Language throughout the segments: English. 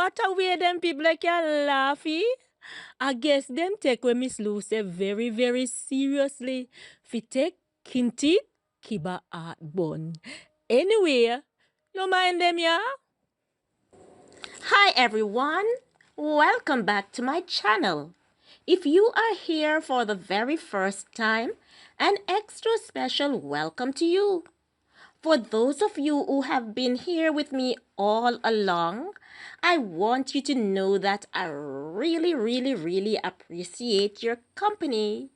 what a way them people can laugh, eh? I guess them take when Miss Lou say very, very seriously. Fi take kinti kiba art bun. Anyway, no mind them, yeah? Hi everyone, welcome back to my channel. If you are here for the very first time, an extra special welcome to you. For those of you who have been here with me all along, I want you to know that I really appreciate your company.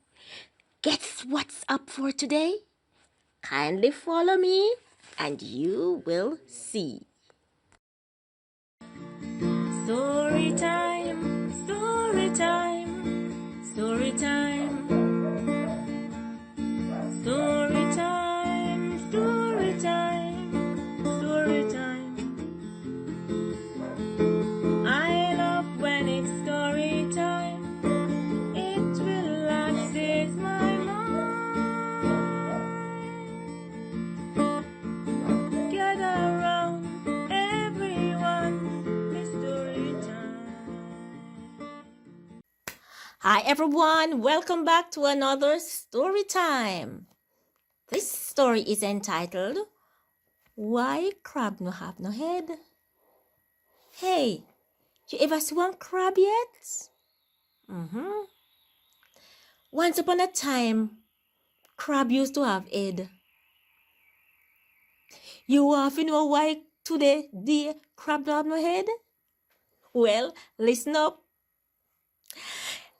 Guess what's up for today? Kindly follow me and you will see. Story time, story time, story time. Story time, story time, story time. I love when it's story time. It relaxes my mind. Gather around, everyone. It's story time. Hi everyone, welcome back to another story time. This story is entitled, Why Crab No Have No Head? Hey, you ever see one crab yet? Once upon a time, crab used to have head. You want to know why today the crab don't have no head? Well, listen up.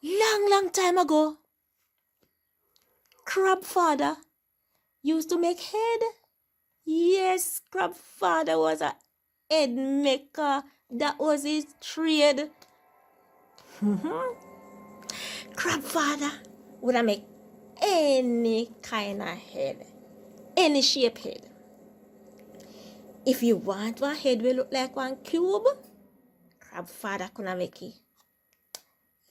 Long time ago, crab father used to make head. Yes, crab father was a head maker. That was his trade. Crab father would make any kind of head, any shape head. If you want one head will look like one cube, crab father could make it.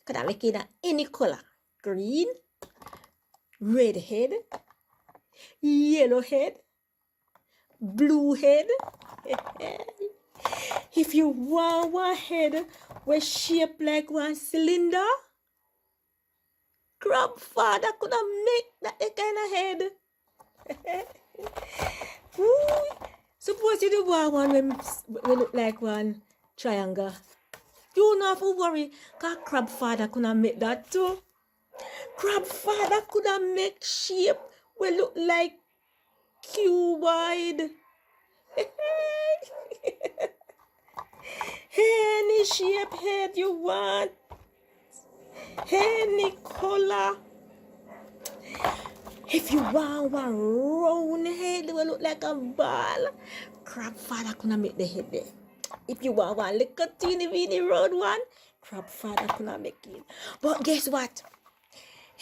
Could make it any color. Green, red head, yellow head, blue head. If you want one head with shape like one cylinder, crab father could make that kind of head. Suppose you do want one when look like one triangle. You don't have to worry, because crab father could make that too. Crab father could make shape will look like cuboid. Any shape head you want, any color. If you want one round head will look like a ball, crab father could make the head there. If you want one little teeny weeny round one, crab father could make it. But guess what?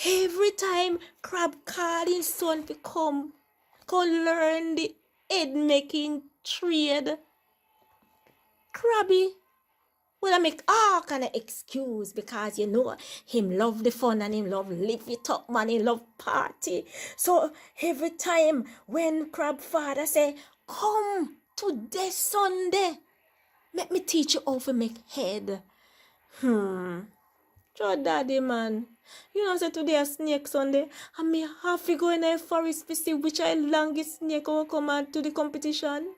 Every time crab call his son to come learn the head making trade, crabby will make all kind of excuse because you know him love the fun and him love live it up, man, he love party. So every time when crab father say, come today Sunday, let me teach you how to make head. Sure, daddy, man. You know, say today a snake Sunday, and me have to go in the forest to see which I longest snake will come out to the competition.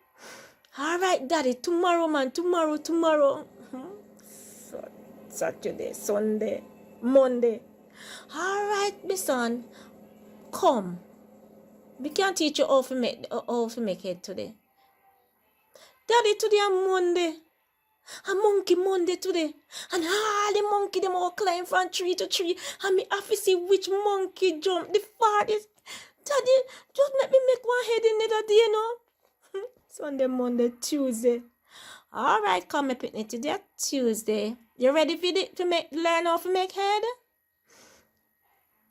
All right, daddy, tomorrow, man, tomorrow. Saturday, Sunday, Monday. All right, my son, come. We can teach you how to make head today. Daddy, today a Monday. A monkey Monday today. And all the monkey them all climb from tree to tree. And me have to see which monkey jump the farthest. Daddy, just let me make one head in the day, you know. Sunday, Monday, Tuesday. All right, come me picnic today Tuesday. You ready for learn how to make head?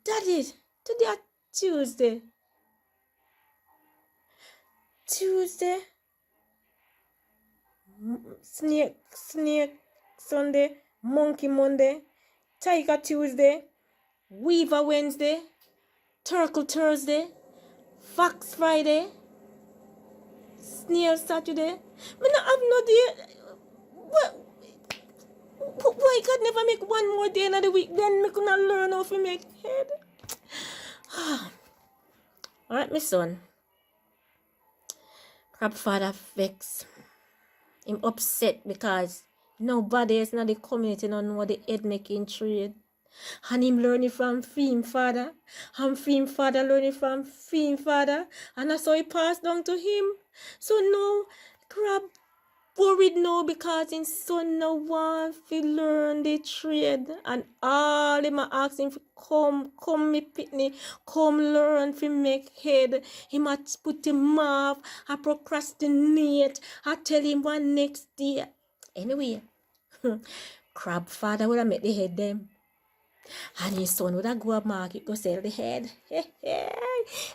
Daddy, today Tuesday. Tuesday. Snake Sunday, monkey Monday, tiger Tuesday, weaver Wednesday, turtle Thursday, fox Friday, snail Saturday. Me not have no day. What? I make one more day in the week, then me gonna learn how to make head. Alright, my son. Crab father vex. Him upset because nobody else in the community don't know the head making trade. And him learning from Fim father. And Fim father learning from Fim father. And that's how he passed down to him. So now, Crab worried now because his son now want to learn the trade. And all him ask him to come me pitney, come learn to make head. He must put him off, I procrastinate, I tell him one next day. Anyway, Crab father would have made the head them. And his son would have go up market, go sell the head.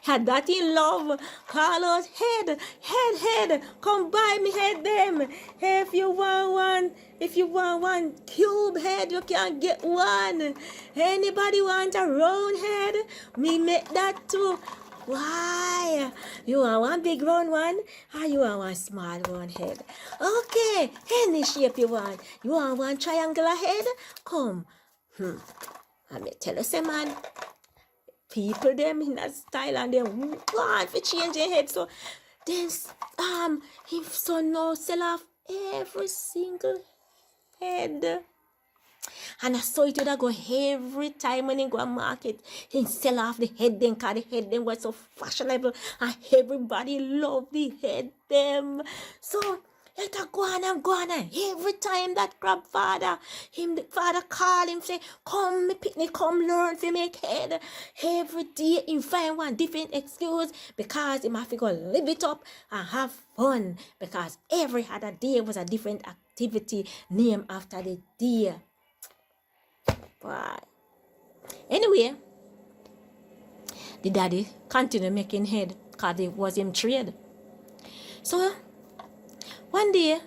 Had that in love. Call out head. Come buy me head them. If you want one cube head, you can get one. Anybody want a round head? Me make that too. Why? You want one big round one? Or you want one small round head? Okay, any shape you want. You want one triangular head? Come. I may tell us, man, people them in that style and they want to change their head. So then his son now sell off every single head. And I saw it would go every time when he go to market. He sell off the head then, because the head then was so fashionable and everybody love the head them. So let her go on. Every time that Crab father, the father call him, say, come, me picnic, come learn to make head. Every day he find one different excuse because he must go live it up and have fun. Because every other day was a different activity named after the day. But anyway, the daddy continued making head because it was him trade. So one day,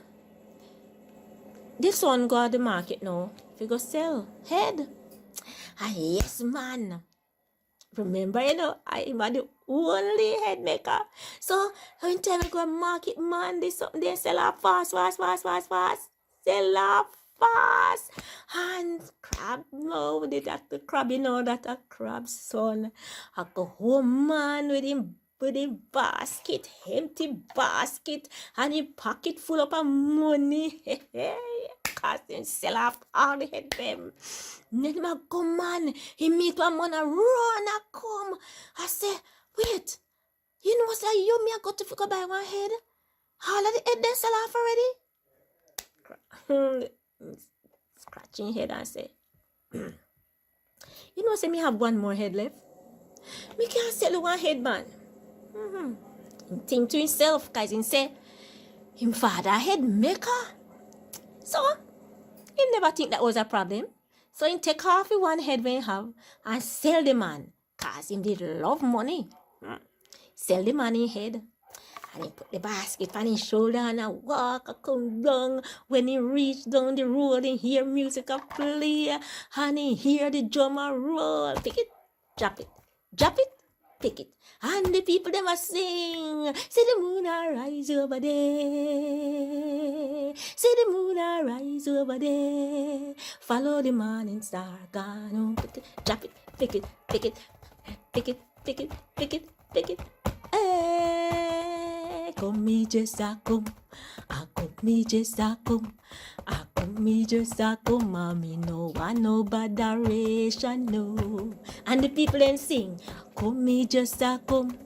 the son go to the market now. He go sell head. Ah, yes, man. Remember, I am the only head maker. So, when time I go to market, man, they sell off fast. Sell off fast. And Crab, no, that the Crab, that a Crab's son. I go home, man, with a basket, empty basket, and a pocket full of money. Cause them sell off all the head them. Then I go, man, he meet one man and run and come. I say, wait, you know what's like you me I got to buy one head? All of the head they sell off already? Scratching head and say, you know say me have one more head left. Me can't sell one head, man. He think to himself, cause he say, him father head maker. So, he never think that was a problem. So, he take off the one head when he have and sell the man. Cause he did love money. Sell the man in head. And he put the basket on his shoulder and I walk, I come down. When he reach down the road, he hear music a play. And he hear the drummer roll. Pick it, drop it, pick it. And the people them a sing. See the moon a rise over there. See the moon a rise over there. Follow the morning star. Gone on, drop it, pick it. Hey, come me just a come. I come me just a come. I come me just a come. Mommy no one no botheration no. And the people then sing. Come me just a come.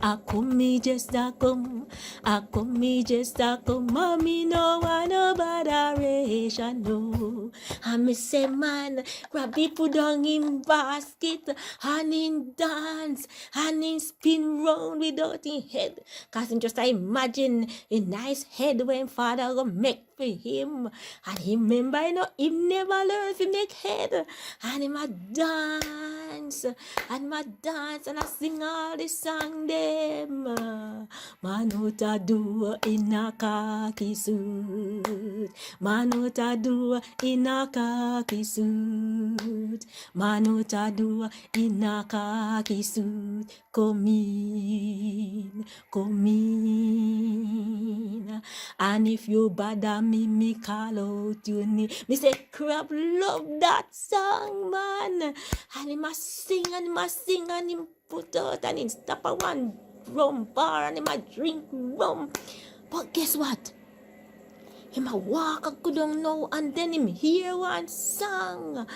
I come me just a come. I come me just a come. Mommy no one no botheration no. And me say man, grab it put down in basket and in dance and in spin round without in head. Cause just I imagine a nice head when father go make for him. And he remember he never learned to make head. And he ma dance and I sing all the song them. Manuta do in a khaki suit. Manuta do in a khaki suit. Man out a door in a khaki suit. Come in, come in. And if you bother me, me call out your name. Me say, Crab love that song, man. And he must sing and he must sing and he put out and he stop at one rum bar and he must drink rum. But guess what? Him a walk a go down now and then him hear one song.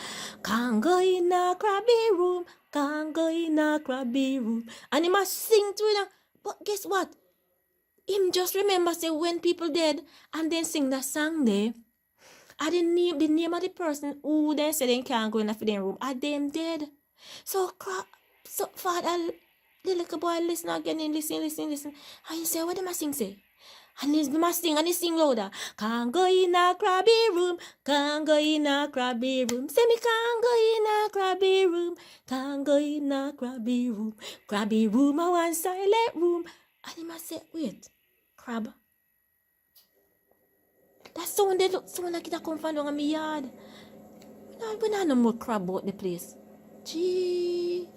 Can't go in a crabby room, can't go in a crabby room. And him a sing to it. But guess what? Him just remember say when people dead and then sing that song there. I the name of the person who they say they can't go in a feeding room. Are them dead? So father, the little boy listen again and listen. And you say what them a sing say? And he must sing and he sing louder. Can't go in a crabby room, can't go in a crabby room. Say me can't go in a crabby room, can't go in a crabby room. Crabby room a one silent room. And he must say, wait, crab. That sound they look sound like it a come from down in my yard. We not no more crab out the place. Gee.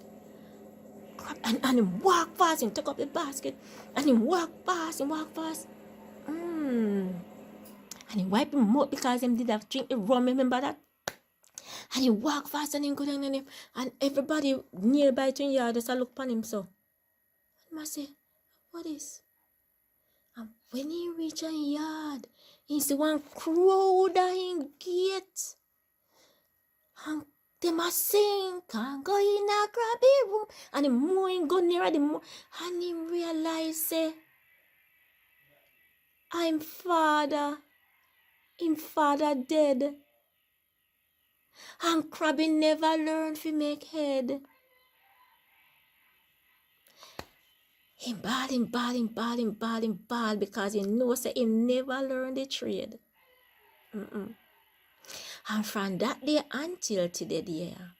Crab and him walk fast and take up the basket. And him walk fast. And he wipe him out because him did have drink the rum, remember that? And he walk fast and he go down on him. And everybody nearby to him yard just look upon him so. And I say, what is? And when he reach a yard, he see one crowd that he get. And they must sing, can't go in a crabby room. And the more he go nearer, the more. And he realize, say, I'm father. Him father dead. And crabby never learn to make head. Him bad because he knows that he never learn the trade. And from that day until today, yeah,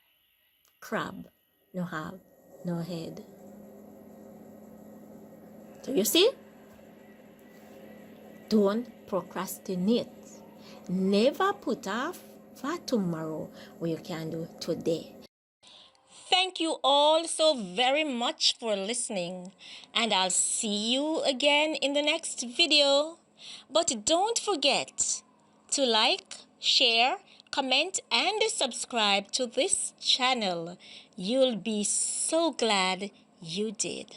crab no have no head. So you see? Don't procrastinate. Never put off for tomorrow what you can do today. Thank you all so very much for listening, and I'll see you again in the next video. But don't forget to like, share, comment, and subscribe to this channel. You'll be so glad you did.